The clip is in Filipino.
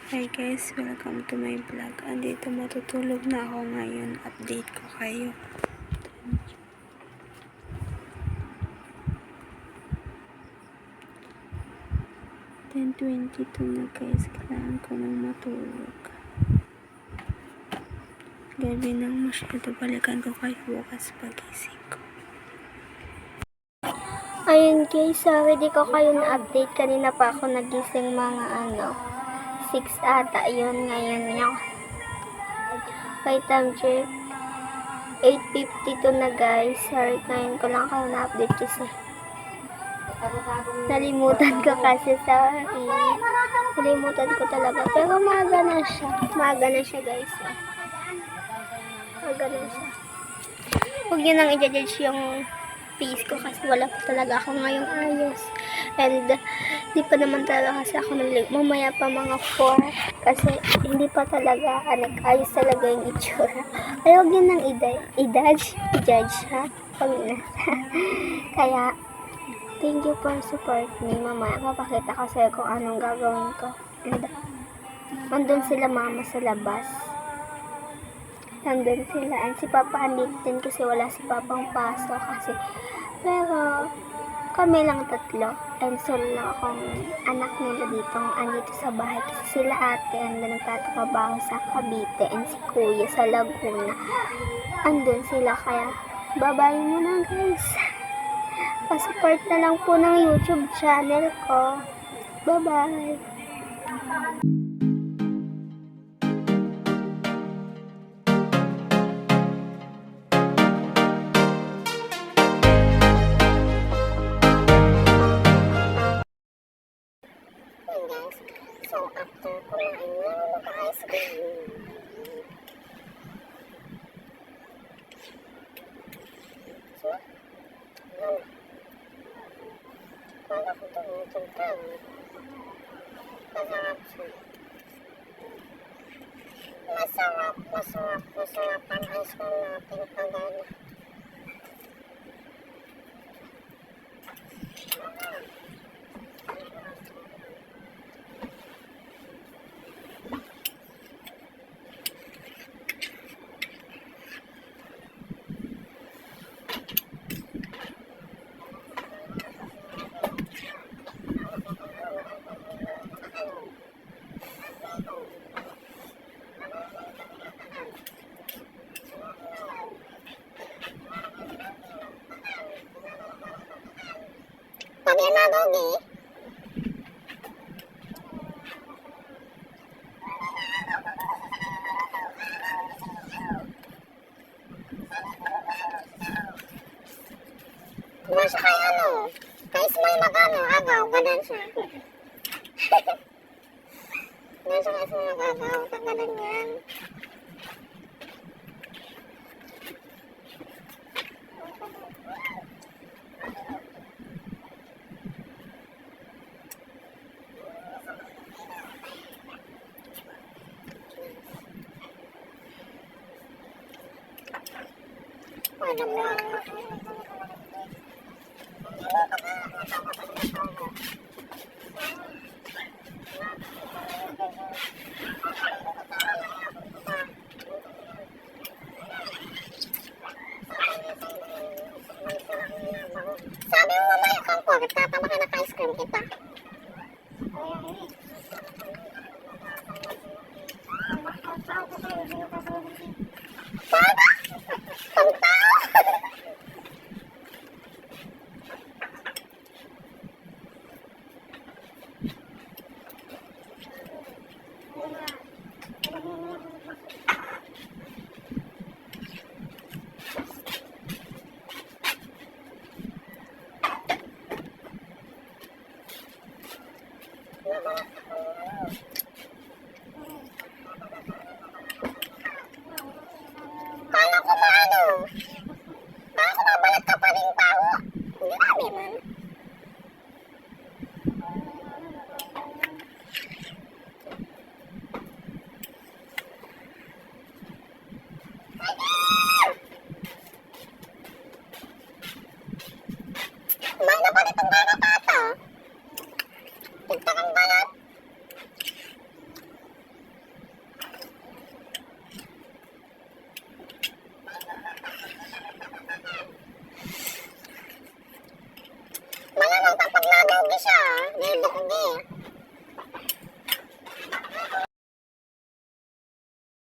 Hi guys, welcome to my vlog. Andito matutulog na ako ngayon. Update ko kayo. 10:22 na guys. Kailangan ko nang matulog. Gabi nang masyado. Balikan ko kayo bukas pagising ko. Ayun guys, sorry di ko kayo na-update. Kanina pa ako nagising mga 6 ata. Yun ngayon yung by time check 8:52 na guys. Sorry, ngayon ko lang kayo na-update kasi nalimutan ko kasi nalimutan ko talaga. Pero maaga na siya guys. Maaga na siya. Huwag yun ang i-judge yung face ko kasi wala pa talaga ako ngayong ayos. And di pa naman talaga kasi ako mamaya pa mga 4 kasi hindi pa talaga ayos talaga yung itsura. Kaya huwag yun ang i-judge ha. Kaya thank you for support me. Mamaya papakita ko sa'yo kung anong gagawin ko. And andun sila mama sa labas. Nandun sila. And si Papa andit din kasi wala si Papang pasok kasi. Pero kami lang tatlo. And solo lang akong anak nila dito. Andito sa bahay kasi sila ate andun nagtatrabaho sa Cavite. And si Kuya sa Laguna. Andun sila kaya bye-bye muna guys. Pa-support na lang po ng YouTube channel ko. Bye-bye. So, after kumain na, mag-ice cream. So, wala ko ito ng tintang. Masarap siya. Masarap ang ice cream natin pagana. Pagyan na, Doggy. Diba siya kay kay Smile agaw, ganun siya. Diba siya kay Smile agaw, ganun yan. Ano mo?